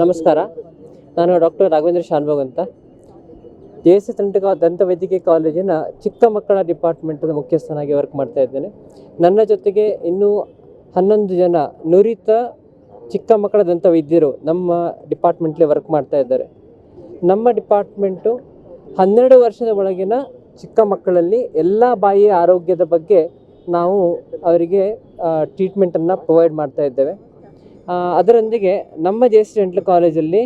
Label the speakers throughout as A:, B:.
A: ನಮಸ್ಕಾರ, ನಾನು ಡಾಕ್ಟರ್ ರಾಘವೇಂದ್ರ ಶಾನ್ಭೋಗ್ ಅಂತ JSS ದಂತವೈದ್ಯಕೀಯ ಕಾಲೇಜಿನ ಚಿಕ್ಕ ಮಕ್ಕಳ ಡಿಪಾರ್ಟ್ಮೆಂಟದ ಮುಖ್ಯಸ್ಥನಾಗಿ ವರ್ಕ್ ಮಾಡ್ತಾ ಇದ್ದೇನೆ. ನನ್ನ ಜೊತೆಗೆ ಇನ್ನೂ 11 ಜನ ನುರಿತ ಚಿಕ್ಕ ಮಕ್ಕಳ ದಂತವೈದ್ಯರು ನಮ್ಮ ಡಿಪಾರ್ಟ್ಮೆಂಟ್ಲಿ ವರ್ಕ್ ಮಾಡ್ತಾ ಇದ್ದಾರೆ. ನಮ್ಮ ಡಿಪಾರ್ಟ್ಮೆಂಟು 12 ವರ್ಷದ ಒಳಗಿನ ಚಿಕ್ಕ ಮಕ್ಕಳಲ್ಲಿ ಎಲ್ಲ ಬಾಯಿಯ ಆರೋಗ್ಯದ ಬಗ್ಗೆ ನಾವು ಅವರಿಗೆ ಟ್ರೀಟ್ಮೆಂಟನ್ನು ಪ್ರೊವೈಡ್ ಮಾಡ್ತಾ ಇದ್ದೇವೆ. ಅದರೊಂದಿಗೆ ನಮ್ಮ JSS ಡೆಂಟಲ್ ಕಾಲೇಜಲ್ಲಿ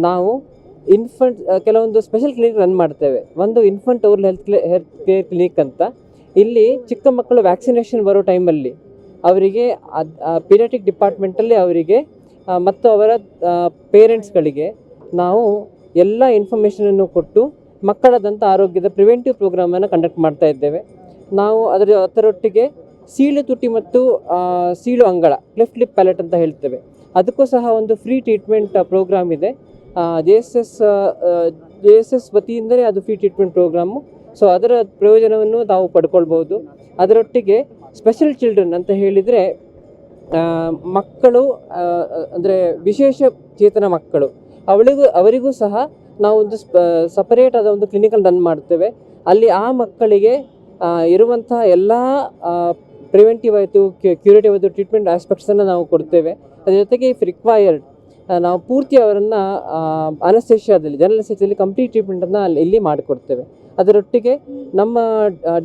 A: ನಾವು ಕೆಲವೊಂದು ಸ್ಪೆಷಲ್ ಕ್ಲಿನಿಕ್ ರನ್ ಮಾಡ್ತೇವೆ. ಒಂದು ಇನ್ಫಂಟ್ ಓರಲ್ ಹೆಲ್ತ್ ಕೇರ್ ಕ್ಲಿನಿಕ್ ಅಂತ. ಇಲ್ಲಿ ಚಿಕ್ಕ ಮಕ್ಕಳು ವ್ಯಾಕ್ಸಿನೇಷನ್ ಬರೋ ಟೈಮಲ್ಲಿ ಅವರಿಗೆ ಪೀಡಿಯಾಟ್ರಿಕ್ ಡಿಪಾರ್ಟ್ಮೆಂಟಲ್ಲಿ ಅವರಿಗೆ ಮತ್ತು ಅವರ ಪೇರೆಂಟ್ಸ್ಗಳಿಗೆ ನಾವು ಎಲ್ಲ ಇನ್ಫಾರ್ಮೇಷನನ್ನು ಕೊಟ್ಟು ಮಕ್ಕಳ ದಂತ ಆರೋಗ್ಯದ ಪ್ರಿವೆಂಟಿವ್ ಪ್ರೋಗ್ರಾಮನ್ನು ಕಂಡಕ್ಟ್ ಮಾಡ್ತಾ ಇದ್ದೇವೆ. ನಾವು ಅದರೊಟ್ಟಿಗೆ ಸೀಳು ತುಟಿ ಮತ್ತು ಸೀಳು ಅಂಗಳ ಕ್ಲೆಫ್ಟ್ ಲಿಪ್ ಪ್ಯಾಲೆಟ್ ಅಂತ ಹೇಳ್ತೇವೆ, ಅದಕ್ಕೂ ಸಹ ಒಂದು ಫ್ರೀ ಟ್ರೀಟ್ಮೆಂಟ್ ಪ್ರೋಗ್ರಾಮ್ ಇದೆ. JSS ವತಿಯಿಂದಲೇ ಅದು ಫ್ರೀ ಟ್ರೀಟ್ಮೆಂಟ್ ಪ್ರೋಗ್ರಾಮು. ಸೊ ಅದರ ಪ್ರಯೋಜನವನ್ನು ತಾವು ಪಡ್ಕೊಳ್ಬೋದು. ಅದರೊಟ್ಟಿಗೆ ಸ್ಪೆಷಲ್ ಚಿಲ್ಡ್ರನ್ ಅಂತ ಹೇಳಿದರೆ ಮಕ್ಕಳು ಅಂದರೆ ವಿಶೇಷ ಚೇತನ ಮಕ್ಕಳು, ಅವರಿಗೂ ಸಹ ನಾವು ಒಂದು ಸಪರೇಟ್ ಆದ ಒಂದು ಕ್ಲಿನಿಕಲ್ ರನ್ ಮಾಡ್ತೇವೆ. ಅಲ್ಲಿ ಆ ಮಕ್ಕಳಿಗೆ ಇರುವಂಥ ಎಲ್ಲ ಪ್ರಿವೆಂಟಿವ್ ಆಯಿತು, ಕ್ಯೂರೇಟಿವ್ ಆಯಿತು ಟ್ರೀಟ್ಮೆಂಟ್ ಆಸ್ಪೆಕ್ಟ್ಸನ್ನು ನಾವು ಕೊಡ್ತೇವೆ. ಅದ್ರ ಜೊತೆಗೆ ಇಫ್ ರಿಕ್ವೈರ್ಡ್ ನಾವು ಪೂರ್ತಿ ಅವರನ್ನು ಅನಸ್ತೇಷಿಯಾದಲ್ಲಿ ಜನರಲ್ ಅನಸ್ತೇಷಿಯಾದಲ್ಲಿ ಕಂಪ್ಲೀಟ್ ಟ್ರೀಟ್ಮೆಂಟನ್ನು ಇಲ್ಲಿ ಮಾಡಿಕೊಡ್ತೇವೆ. ಅದರೊಟ್ಟಿಗೆ ನಮ್ಮ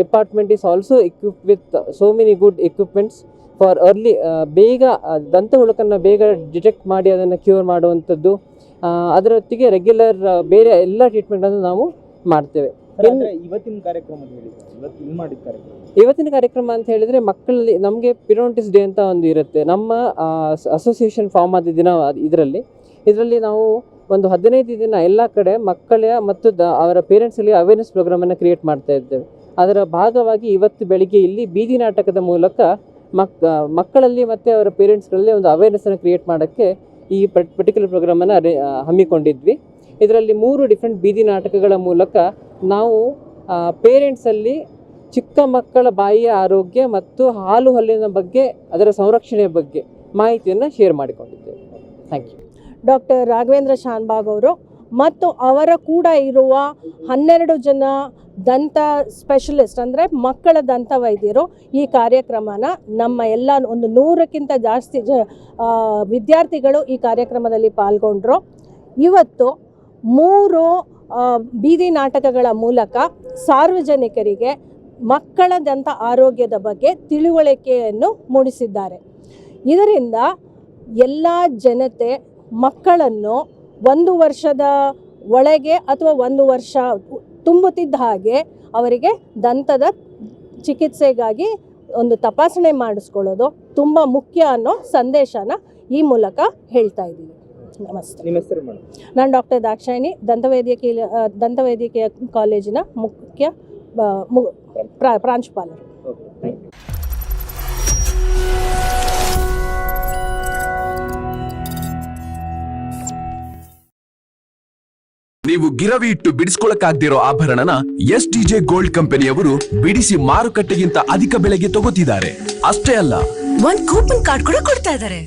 A: department is also equip with so many good equipments for early ಬೇಗ ದಂತ ಹುಳುಕನ್ನು ಬೇಗ ಡಿಟೆಕ್ಟ್ ಮಾಡಿ ಅದನ್ನು ಕ್ಯೂರ್ ಮಾಡುವಂಥದ್ದು. ಅದರೊಟ್ಟಿಗೆ ರೆಗ್ಯುಲರ್ ಬೇರೆ ಎಲ್ಲ ಟ್ರೀಟ್ಮೆಂಟನ್ನು ನಾವು ಮಾಡ್ತೇವೆ. ಇವತ್ತಿನ ಕಾರ್ಯಕ್ರಮ ಅಂತ ಹೇಳಿದರೆ ಮಕ್ಕಳಲ್ಲಿ ನಮಗೆ ಪಿರಿಯೋಡಂಟಿಸ್ ಡೇ ಅಂತ ಒಂದು ಇರುತ್ತೆ. ನಮ್ಮ ಅಸೋಸಿಯೇಷನ್ ಫಾರ್ಮ್ ಆದ ದಿನ ಇದರಲ್ಲಿ ನಾವು ಒಂದು 15 ದಿನ ಎಲ್ಲ ಕಡೆ ಮಕ್ಕಳ ಮತ್ತು ಅವರ ಪೇರೆಂಟ್ಸ್ಗಳಿಗೆ ಅವೇರ್ನೆಸ್ ಪ್ರೋಗ್ರಾಮನ್ನು ಕ್ರಿಯೇಟ್ ಮಾಡ್ತಾ ಇದ್ದೇವೆ. ಅದರ ಭಾಗವಾಗಿ ಇವತ್ತು ಬೆಳಿಗ್ಗೆ ಇಲ್ಲಿ ಬೀದಿ ನಾಟಕದ ಮೂಲಕ ಮಕ್ಕಳಲ್ಲಿ ಮತ್ತು ಅವರ ಪೇರೆಂಟ್ಸ್ಗಳಲ್ಲಿ ಒಂದು ಅವೇರ್ನೆಸ್ಸನ್ನು ಕ್ರಿಯೇಟ್ ಮಾಡೋಕ್ಕೆ ಈ ಪರ್ಟಿಕ್ಯುಲರ್ ಪ್ರೋಗ್ರಾಮನ್ನು ಹಮ್ಮಿಕೊಂಡಿದ್ವಿ. ಇದರಲ್ಲಿ 3 ಡಿಫ್ರೆಂಟ್ ಬೀದಿ ನಾಟಕಗಳ ಮೂಲಕ ನಾವು ಪೇರೆಂಟ್ಸಲ್ಲಿ ಚಿಕ್ಕ ಮಕ್ಕಳ ಬಾಯಿಯ ಆರೋಗ್ಯ ಮತ್ತು ಹಾಲು ಹಲ್ಲಿನ ಬಗ್ಗೆ, ಅದರ ಸಂರಕ್ಷಣೆಯ ಬಗ್ಗೆ ಮಾಹಿತಿಯನ್ನು ಶೇರ್ ಮಾಡಿಕೊಂಡಿದ್ದೇವೆ. Thank you.
B: Doctor Raghavendra Shanbhag ಅವರು ಮತ್ತು ಅವರ ಕೂಡ ಇರುವ 12 ಜನ ದಂತ ಸ್ಪೆಷಲಿಸ್ಟ್ ಅಂದರೆ ಮಕ್ಕಳ ದಂತ ವೈದ್ಯರು ಈ ಕಾರ್ಯಕ್ರಮನ ನಮ್ಮ ಎಲ್ಲ ಒಂದು 100ಕ್ಕಿಂತ ಜಾಸ್ತಿ ವಿದ್ಯಾರ್ಥಿಗಳು ಈ ಕಾರ್ಯಕ್ರಮದಲ್ಲಿ ಪಾಲ್ಗೊಂಡ್ರು. ಇವತ್ತು 3 ಬೀದಿ ನಾಟಕಗಳ ಮೂಲಕ ಸಾರ್ವಜನಿಕರಿಗೆ ಮಕ್ಕಳ ದಂತ ಆರೋಗ್ಯದ ಬಗ್ಗೆ ತಿಳುವಳಿಕೆಯನ್ನು ಮೂಡಿಸಿದ್ದಾರೆ. ಇದರಿಂದ ಎಲ್ಲ ಜನತೆ ಮಕ್ಕಳನ್ನು 1 ವರ್ಷದ ಒಳಗೆ ಅಥವಾ 1 ವರ್ಷ ತುಂಬುತ್ತಿದ್ದ ಹಾಗೆ ಅವರಿಗೆ ದಂತದ ಚಿಕಿತ್ಸೆಗಾಗಿ ಒಂದು ತಪಾಸಣೆ ಮಾಡಿಸ್ಕೊಳ್ಳೋದು ತುಂಬ ಮುಖ್ಯ ಅನ್ನೋ ಸಂದೇಶನ ಈ ಮೂಲಕ ಹೇಳ್ತಾ ಇದ್ದೀವಿ. ನಮಸ್ತೆ.
C: ನಿಮ್ಮ ಹೆಸರು ಮೇಡಮ್?
B: ನಾನು ಡಾಕ್ಟರ್ ದಾಕ್ಷಾಯಿಣಿ, ದಂತವೈದ್ಯಕೀಯ ಕಾಲೇಜಿನ ಮುಖ್ಯ ಪ್ರಾಂಶುಪಾಲರು.
D: ನೀವು ಗಿರವಿ ಇಟ್ಟು ಬಿಡಿಸ್ಕೊಳಕ್ಕಾಗ್ದಿರೋ ಆಭರಣನ STJ ಗೋಲ್ಡ್ ಕಂಪನಿಯವರು ಬಿಡಿಸಿ ಮಾರುಕಟ್ಟೆಗಿಂತ ಅಧಿಕ ಬೆಲೆಗೆ ತಗೋತಿದ್ದಾರೆ. ಅಷ್ಟೇ ಅಲ್ಲ,
E: ಒಂದು ಕೂಪನ್ ಕಾರ್ಡ್ ಕೂಡ ಕೊಡ್ತಾ ಇದ್ದಾರೆ.